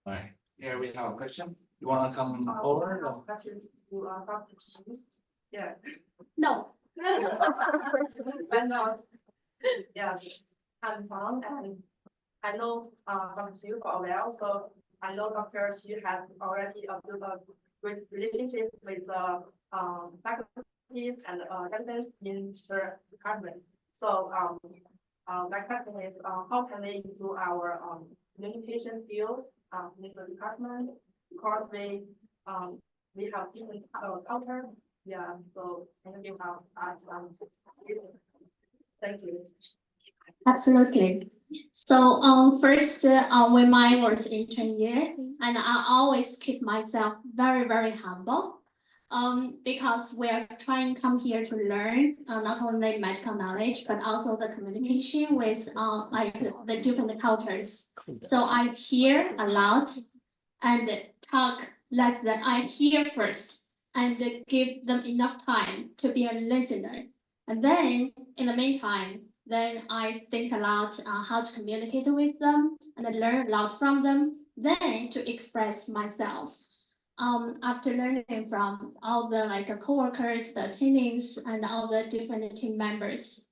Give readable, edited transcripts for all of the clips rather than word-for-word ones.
All right, here we have a question. You wanna come forward? Or- Question to Dr. Xu. Yeah. No. I'm not. Yeah, I'm from and I know Dr. Xu for a while, so I know Dr. Xu has already built a great relationship with the faculties and residents in the department. So my question is how can we improve our communication skills in the department? Because we have different cultures. Yeah, so can you give us thank you. Absolutely. So first, when I was intern year, and I always keep myself very, very humble. Because we are trying to come here to learn not only medical knowledge, but also the communication with like the different cultures. So I hear a lot and talk less than I hear first and give them enough time to be a listener. And then in the meantime, then I think a lot how to communicate with them and learn a lot from them, then to express myself. After learning from all the like coworkers, the teammates, and all the different team members.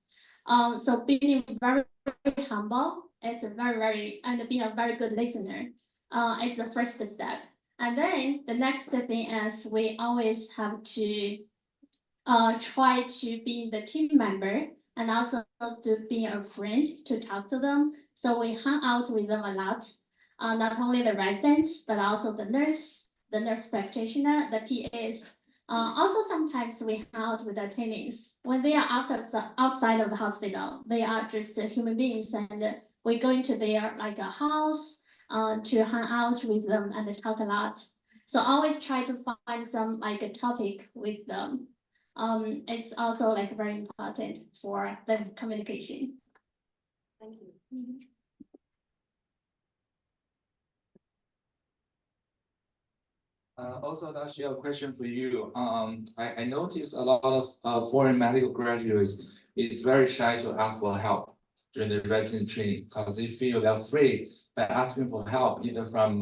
So being very, very humble is a very, and being a very good listener is the first step. And then the next thing is we always have to try to be the team member and also to be a friend to talk to them. So we hang out with them a lot, not only the residents, but also the nurse practitioner, the PAs. Also, sometimes we hang out with the attendings. When they are outside of the hospital, they are just human beings, and we go into their like a house to hang out with them and talk a lot. So always try to find some like a topic with them. It's also like very important for the communication. Thank you. Also, Dashi, I have a question for you. I noticed a lot of foreign medical graduates is very shy to ask for help during the resident training because they feel they're afraid by asking for help, either from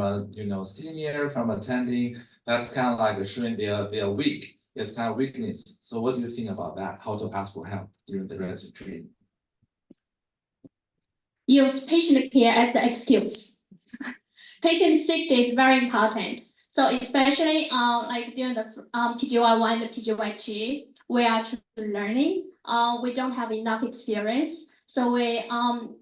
senior, from attending. That's kind of like showing they're weak. It's kind of weakness. So what do you think about that? How to ask for help during the resident training? Use patient care as the excuse. Patient safety is very important. So especially like during the PGY1 and PGY2, we are learning. We don't have enough experience. So we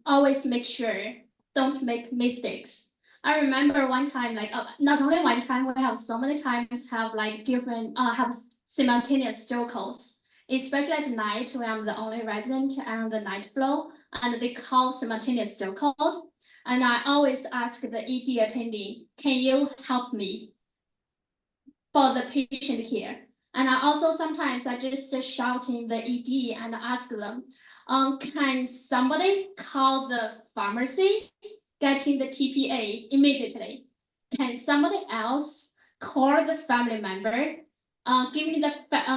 always make sure don't make mistakes. I remember one time, like not only one time, we have so many times have like different have simultaneous still calls. Especially at night when I'm the only resident and the night flow, and they call simultaneous still call. And I always ask the ED attending, can you help me for the patient care? And I also sometimes I just shout in the ED and ask them, can somebody call the pharmacy getting the TPA immediately? Can somebody else call the family member? Give me the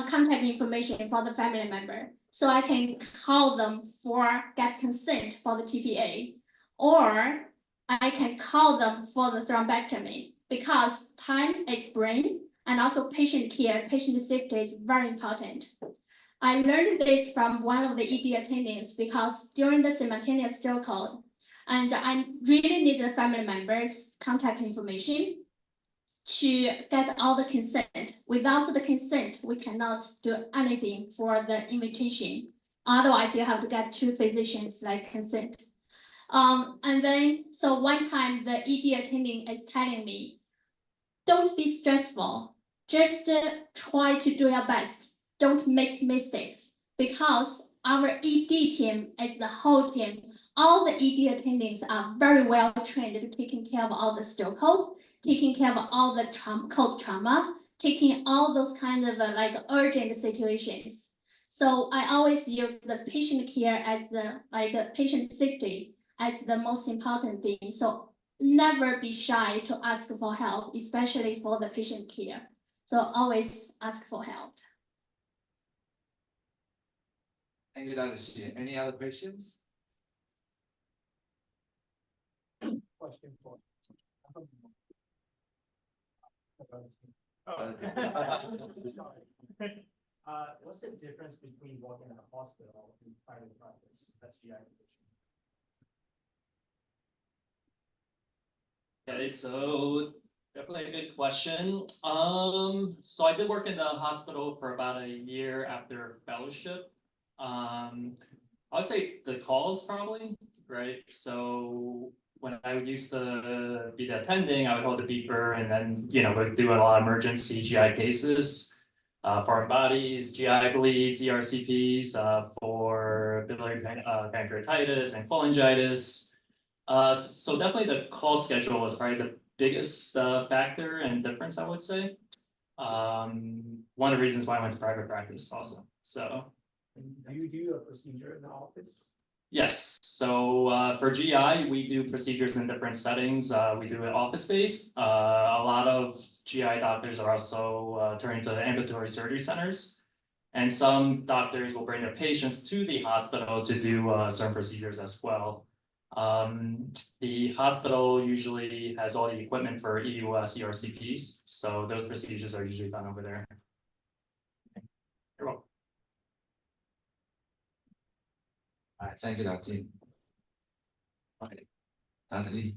contact information for the family member so I can call them for get consent for the TPA. Or I can call them for the thrombectomy because time is brain and also patient care, patient safety is very important. I learned this from one of the ED attendings because during the simultaneous still code, and I really need the family members' contact information to get all the consent. Without the consent, we cannot do anything for the invitation. Otherwise, you have to get two physicians like consent. And then, so one time the ED attending is telling me, don't be stressful, just try to do your best. Don't make mistakes because our ED team is the whole team. All the ED attendings are very well trained to taking care of all the still code, taking care of all the cold trauma, taking all those kind of like urgent situations. So I always use the patient care as the like patient safety as the most important thing. So never be shy to ask for help, especially for the patient care. So always ask for help. Thank you, Dr. Xie. Any other questions? Question for Sorry. What's the difference between working in a hospital and private practice? That's GI division. Okay, so definitely a good question. So I did work in the hospital for about a year after fellowship. I would say the calls probably, right? So when I used to be the attending, I would hold the beeper and then, would do a lot of emergency GI cases. Foreign bodies, GI bleeds, ERCPs, for biliary pancreatitis and cholangitis. So definitely the call schedule was probably the biggest factor and difference, I would say. One of the reasons why I went to private practice also. So Do you do a procedure in the office? yes, so for GI, we do procedures in different settings. We do it office-based. A lot of GI doctors are also turning to ambulatory surgery centers. And some doctors will bring their patients to the hospital to do certain procedures as well. The hospital usually has all the equipment for EUS, ERCPs, so those procedures are usually done over there. You're welcome. All right, thank you, Dr. Tim. Okay, Dr. Lee.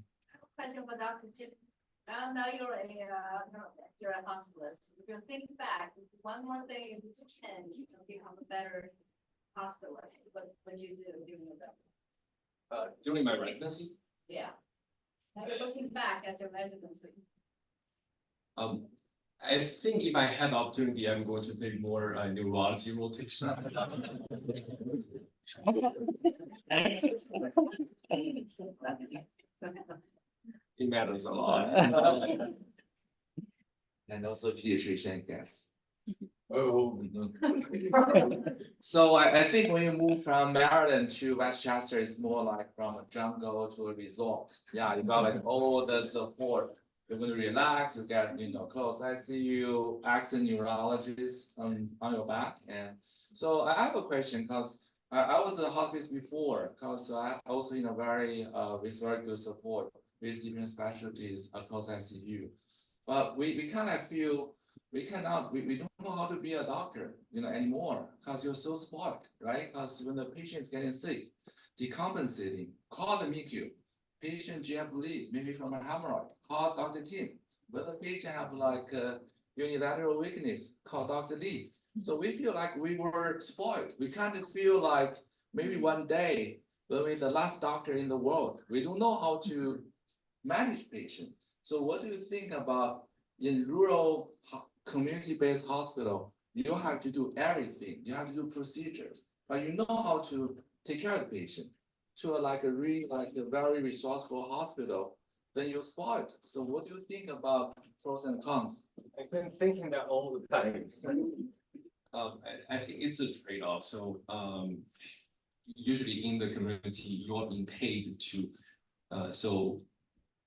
Question for Dr. Jim. Now you're a hospitalist. If you think back, one more thing to change, become a better hospitalist, what would you do during the During my residency, Yeah. Now you're looking back at your residency. I think if I had the opportunity, I'm going to take more neurology rotation. It matters a lot. And also pediatrician guests. Oh, So I think when you move from Maryland to Westchester, it's more like from a jungle to a resort. Yeah, you got like all the support. You're going to relax, you get, close ICU, accident neurologist on your back. And so I have a question because I was a hospice before, because I also in a with very good support with different specialties across ICU. But we kind of feel we don't know how to be a doctor, anymore, because you're so spoiled, right? Because when the patient is getting sick, decompensating, call the MICU. Patient GI bleed, maybe from a hemorrhoid, call Dr. Tim. When the patient have like unilateral weakness, call Dr. Lee. So we feel like we were spoiled. We kind of feel like maybe one day when we're the last doctor in the world, we don't know how to manage patients. So what do you think about in rural community-based hospital? You don't have to do everything. You have to do procedures, but you know how to take care of the patient. To a very resourceful hospital, then you're spoiled. So what do you think about pros and cons? I've been thinking that all the time. I think it's a trade-off. So usually in the community, you're being paid to, so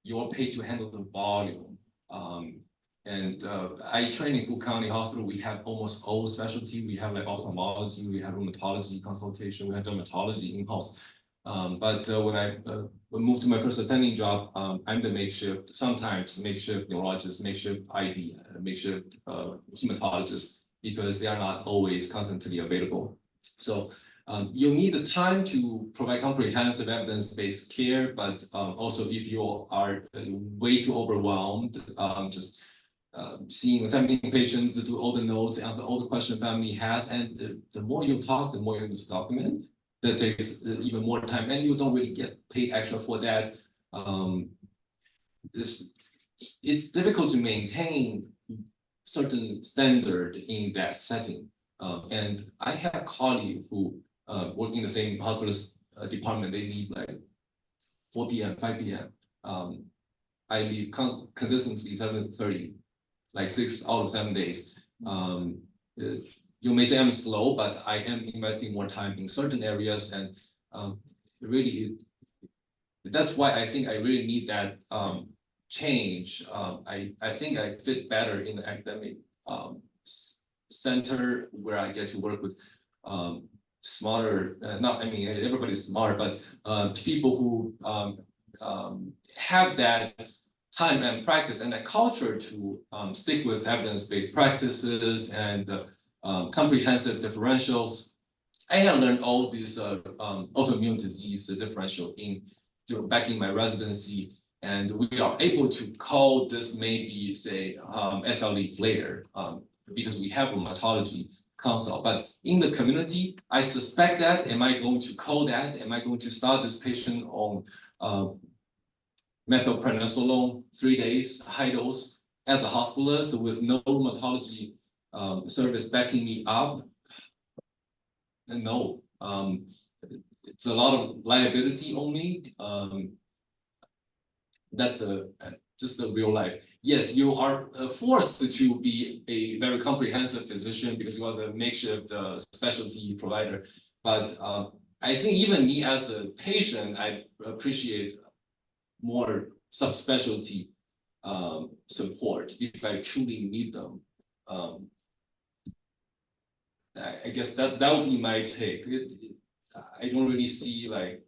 you're paid to handle the volume. I train in Cook County Hospital. We have almost all specialty. We have like ophthalmology, we have rheumatology consultation, we have dermatology in-house. But when I moved to my first attending job, I'm the makeshift, sometimes makeshift neurologist, makeshift ID, makeshift hematologist, because they are not always constantly available. So you need the time to provide comprehensive evidence-based care, but also if you are way too overwhelmed, just seeing 17 patients, do all the notes, answer all the questions family has, and the more you talk, the more you need to document. That takes even more time, and you don't really get paid extra for that. It's difficult to maintain certain standard in that setting. And I have colleagues who work in the same hospital department. They leave like 4 p.m., 5 p.m. I leave consistently 7:30, like 6 out of 7 days. You may say I'm slow, but I am investing more time in certain areas, and really, that's why I think I really need that change. I think I fit better in the academic center where I get to work with smarter, everybody's smart, but people who have that time and practice and that culture to stick with evidence-based practices and comprehensive differentials. I have learned all these autoimmune disease differential back in my residency, and we are able to call this maybe say SLE flare because we have rheumatology consult. But in the community, I suspect that, am I going to call that? Am I going to start this patient on methylprednisolone 3 days, high dose, as a hospitalist with no rheumatology service backing me up? And no, it's a lot of liability on me. That's just the real life. Yes, you are forced to be a very comprehensive physician because you are the makeshift specialty provider. But I think even me as a patient, I appreciate more subspecialty support if I truly need them. I guess that would be my take. I don't really see like,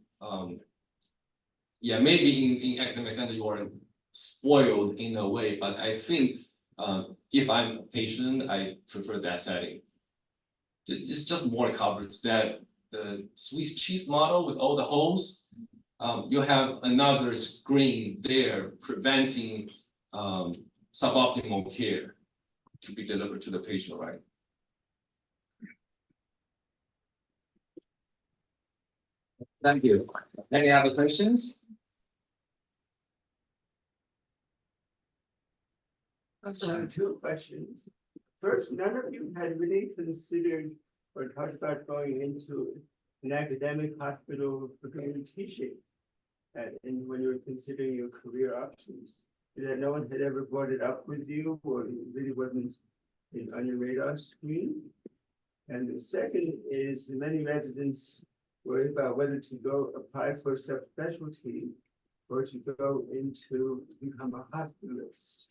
yeah, maybe in academic center you are spoiled in a way, but I think if I'm a patient, I prefer that setting. It's just more coverage. That the Swiss cheese model with all the holes, you have another screen there preventing suboptimal care to be delivered to the patient, right? Thank you. Any other questions? Two questions. First, none of you had really considered or talked about going into an academic hospital for doing teaching. And when you were considering your career options, that no one had ever brought it up with you, or it really wasn't on your radar screen. And the second is many residents worry about whether to go apply for subspecialty or to go into become a hospitalist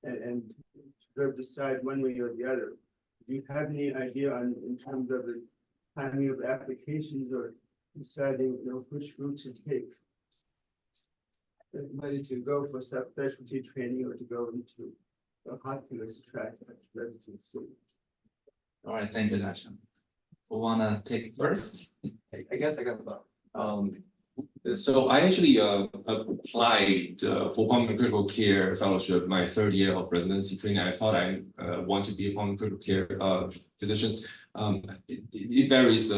and sort of decide one way or the other. Do you have any idea on in terms of the timing of applications or deciding which route to take? Whether to go for subspecialty training or to go into a hospitalist track at residency. All right, thank you, Doctor. Who wanna take first? I guess I can start. So I actually applied for pulmonary critical care fellowship my 3rd year of residency training. I thought I want to be a pulmonary critical care physician. It varies.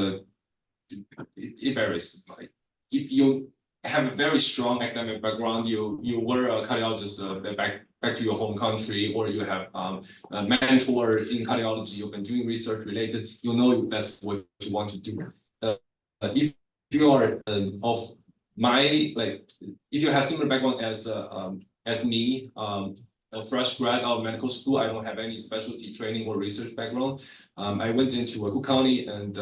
It varies. Like if you have a very strong academic background, you were a cardiologist back to your home country, or you have a mentor in cardiology, you've been doing research related, you know that's what you want to do. If you are of my, like, if you have similar background as me, a fresh grad out of medical school, I don't have any specialty training or research background. I went into Cook County, and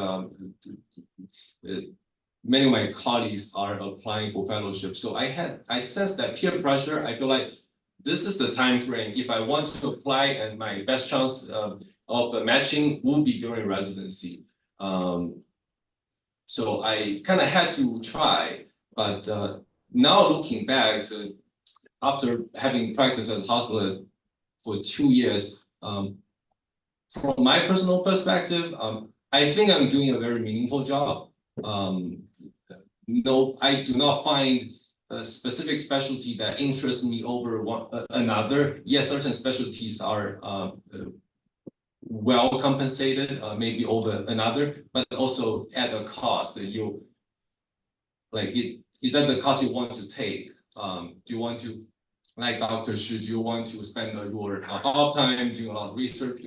many of my colleagues are applying for fellowship. So I sensed that peer pressure. I feel like this is the time frame. If I want to apply, and my best chance of matching will be during residency. So I kind of had to try, but now looking back, after having practiced as a hospitalist for 2 years, from my personal perspective, I think I'm doing a very meaningful job. No, I do not find a specific specialty that interests me over another. Yes, certain specialties are well compensated, maybe over another, but also at a cost that you like. Is that the cost you want to take? Do you want to, like Dr. Xu, do you want to spend your off time doing a lot of research,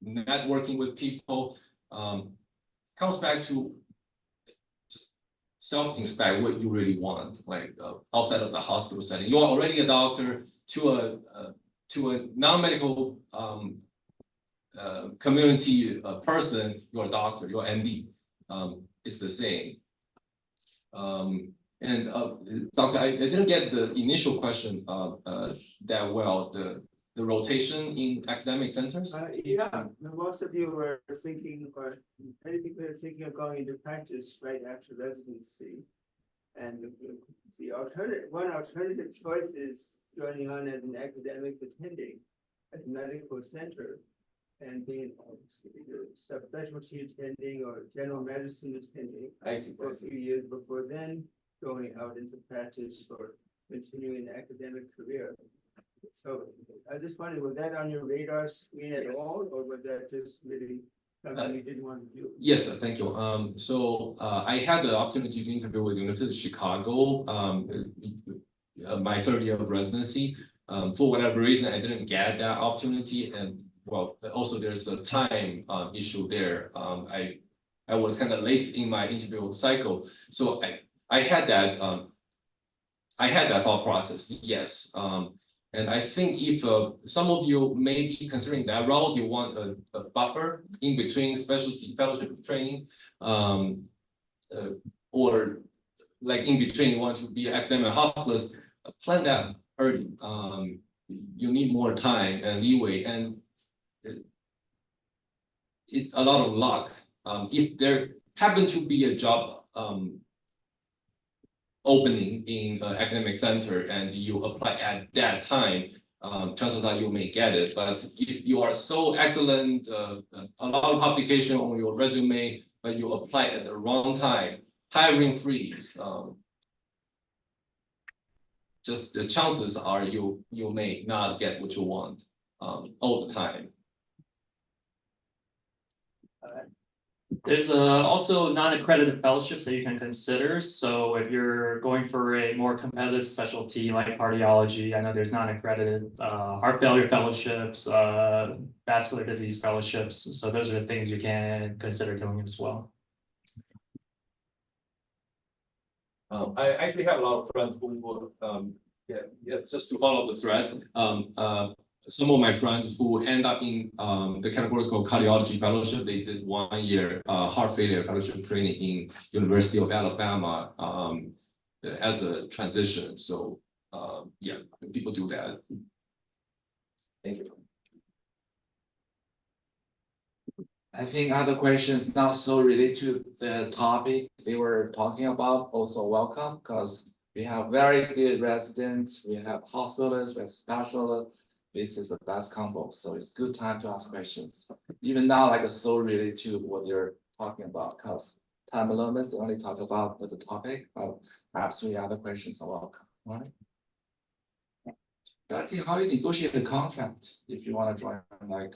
networking with people? Comes back to just self-inspect what you really want, like outside of the hospital setting. You are already a doctor. To a non-medical community person, you're a doctor, you're MD. It's the same. And Doctor, I didn't get the initial question that well. The rotation in academic centers? Yeah, most of you were thinking, or many people are thinking of going into practice right after residency. And the alternative choice is joining on as an academic attending at a medical center and being either subspecialty attending or general medicine attending I see. for a few years before then going out into practice or continuing an academic career. So I just wondered, was that on your radar screen at Yes. all, or was that just really something you didn't want to do? Yes, thank you. I had the opportunity to interview with University of Chicago, my third year of residency. For whatever reason, I didn't get that opportunity, and well, also there's a time issue there. I was kind of late in my interview cycle, so I had that thought process. Yes, and I think if some of you may be considering that route, you want a buffer in between specialty fellowship training, or like in between you want to be an academic hospitalist, plan that early. You need more time and leeway, and it a lot of luck. If there happen to be a job opening in an academic center and you apply at that time, chances are you may get it. But if you are so excellent, a lot of publication on your resume, but you apply at the wrong time, hiring freeze. Just the chances are you may not get what you want all the time. There's also non-accredited fellowships that you can consider. So if you're going for a more competitive specialty like cardiology, I know there's non-accredited heart failure fellowships, vascular disease fellowships. So those are the things you can consider doing as well. I actually have a lot of friends who just to follow the thread. Some of my friends who end up in the categorical cardiology fellowship, they did 1 year heart failure fellowship training in University of Alabama as a transition. So yeah, people do that. Thank you. I think other questions not so related to the topic they were talking about also welcome, because we have very good residents, we have hospitalists, we have specialists. This is the best combo, so it's good time to ask questions. Even now, like so related to what you're talking about, because time limits only talk about the topic, but perhaps we other questions are welcome. All right. I think how you negotiate the contract if you want to join like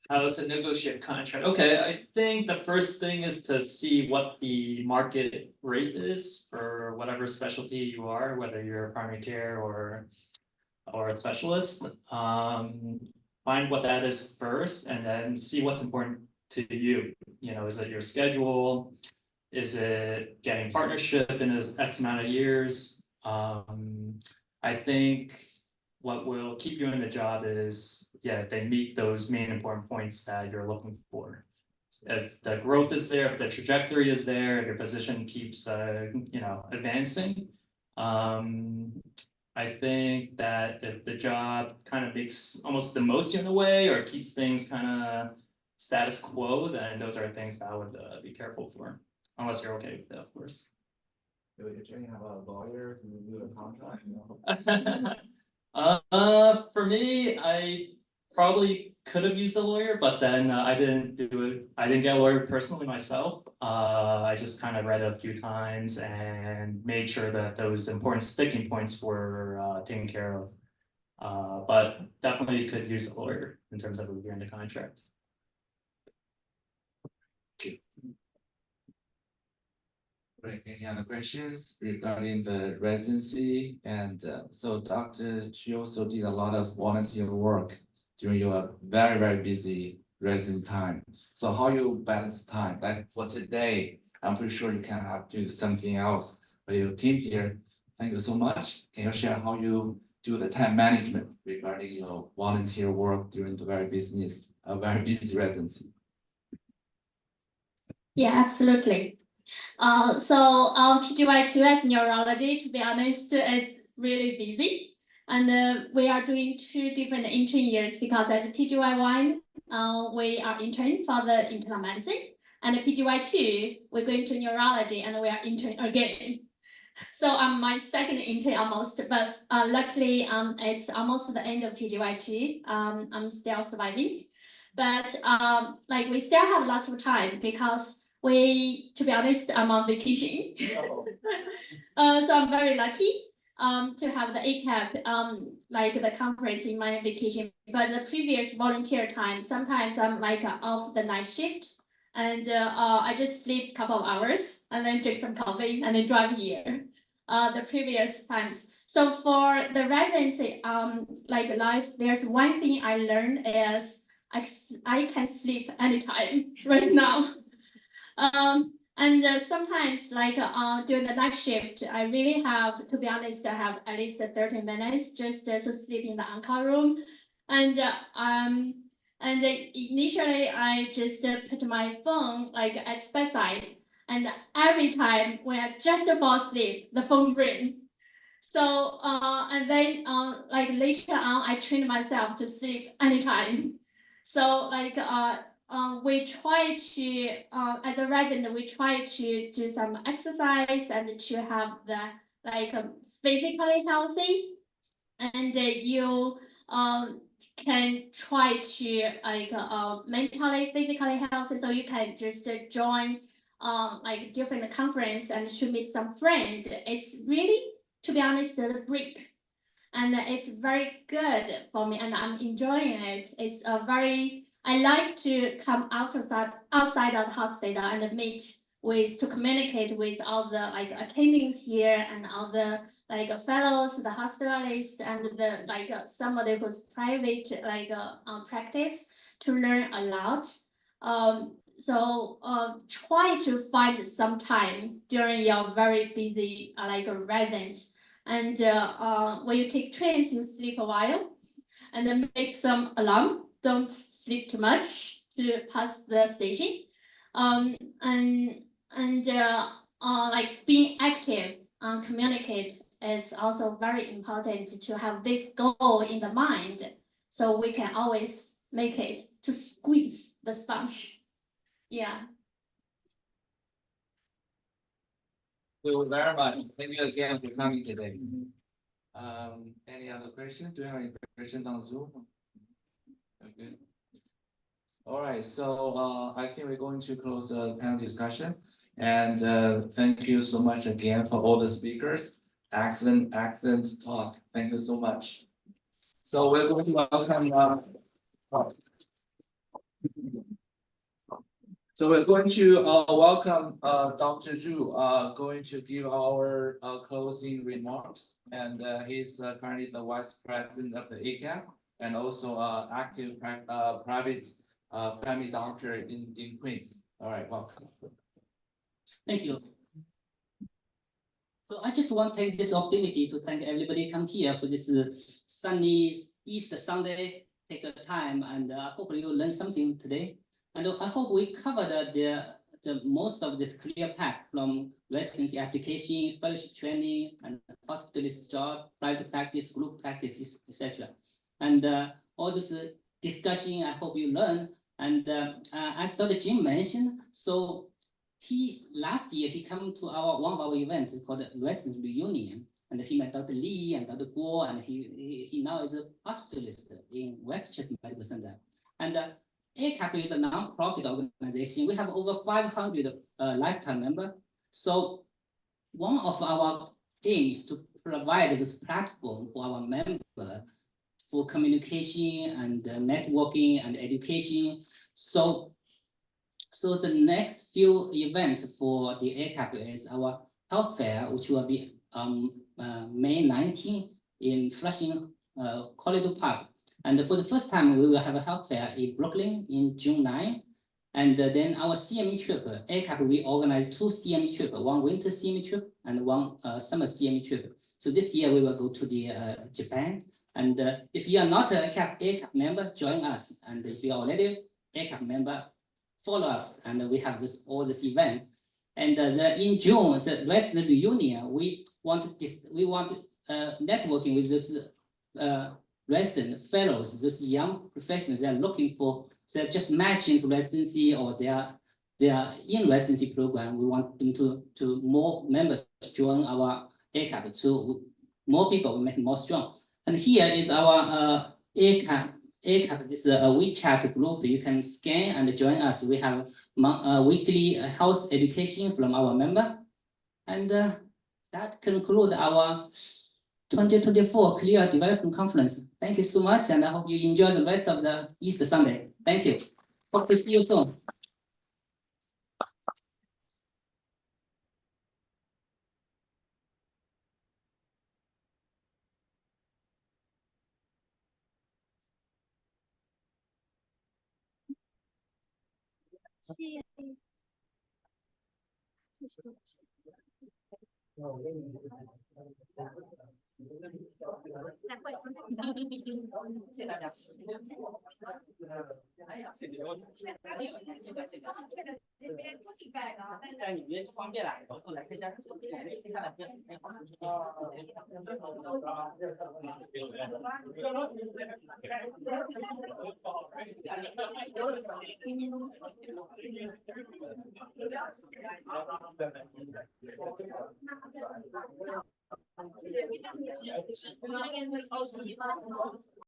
How to negotiate contract. Okay, I think the first thing is to see what the market rate is for whatever specialty you are, whether you're a primary care or a specialist. Find what that is first, and then see what's important to you. You know, is it your schedule? Is it getting partnership in X amount of years? I think what will keep you in the job is, yeah, if they meet those main important points that you're looking for. If the growth is there, if the trajectory is there, if your position keeps, you know, advancing. I think that if the job kind of makes almost demotes you in a way or keeps things kind of status quo, then those are things that I would be careful for, unless you're okay with that, of course. Do you have a lawyer to review the contract? For me, I probably could have used a lawyer, but then I didn't do it. I didn't get a lawyer personally myself. I just kind of read it a few times and made sure that those important sticking points were taken care of. But definitely could use a lawyer in terms of reviewing the contract. Right, any other questions regarding the residency? And so Dr. Chu also did a lot of volunteer work during your very, very busy residency time. So how you balance time? Like for today, I'm pretty sure you can have to do something else, but your team here, thank you so much. Can you share how you do the time management regarding your volunteer work during the very busy residency? Yeah, absolutely. PGY2 as neurology, to be honest, is really busy. And we are doing 2 different intern years because as a PGY1, we are intern for the internal medicine. And PGY2, we're going to neurology and we are intern again. So I'm my second intake almost, but luckily it's almost the end of PGY2. I'm still surviving, but like we still have lots of time because to be honest, I'm on vacation. So I'm very lucky to have the ACAP like the conference in my vacation. But the previous volunteer time, sometimes I'm like off the night shift. And I just sleep a couple of hours and then drink some coffee and then drive here. The previous times. So for the residency, like life, there's one thing I learned is I can sleep anytime right now. And sometimes like during the night shift, I really have, to be honest, I have at least 30 minutes just to sleep in the on-call room. And initially I just put my phone like at bedside, and every time when I just fall asleep, the phone rings. So and then like later on, I trained myself to sleep anytime. So like we try to as a resident, we try to do some exercise and to have the like physically healthy, and you can try to like mentally, physically healthy. So you can just join like different conference and to meet some friends. It's really, to be honest, the break. And it's very good for me, and I'm enjoying it. It's a very, I like to come outside of the hospital and meet with, to communicate with all the like attendings here and all the like fellows, the hospitalists, and the like somebody who's private like practice, to learn a lot. So try to find some time during your very busy like residence. And when you take trains, you sleep a while, and then make some alarm. Don't sleep too much to pass the station. And like being active and communicate is also very important to have this goal in the mind, so we can always make it to squeeze the sponge. Yeah. Thank you very much. Thank you again for coming today. Any other questions? Do you have any questions on Zoom? Okay. All right, so I think we're going to close the panel discussion, and thank you so much again for all the speakers. Excellent talk. Thank you so much. So we're going to welcome. So we're going to welcome Dr. Zhu, going to give our closing remarks, and he's currently the Vice President of the ACAP, and also active private family doctor in Queens. All right, welcome. Thank you. So I just want to take this opportunity to thank everybody come here for this sunny Easter Sunday. Take the time, and hopefully you'll learn something today. And I hope we covered the most of this clear path from residency application, fellowship training, and hospitalist job, private practice, group practices, etc. And all this discussion, I hope you learn. And as Dr. Jim mentioned, so last year he came to one of our events called Resident Reunion, and he met Dr. Lee and Dr. Guo, and he now is a hospitalist in Westchester Medical Center. And ACAP is a non-profit organization. We have over 500 lifetime members. So one of our aims is to provide this platform for our members for communication and networking and education. So the next few events for the ACAP is our health fair, which will be May 19 in Flushing Corridor Park. And for the first time, we will have a health fair in Brooklyn in June 9. And then our CME trip, ACAP, we organize 2 CME trips, one winter CME trip and one summer CME trip. So this year we will go to the Japan. And if you are not a ACAP member, join us. And if you are already ACAP member, follow us. And we have all this event. And in June, the Resident Reunion, we want networking with this resident fellows, those young professionals. They're looking for, they're just matching to residency, or they're they are in residency program. We want them to more members join our ACAP, so more people will make it more strong. And here is our ACAP. This is a WeChat group. You can scan and join us. We have weekly health education from our member. And that concludes our 2024 Clear Development Conference. Thank you so much, and I hope you enjoy the rest of the Easter Sunday. Thank you. Hope to see you soon.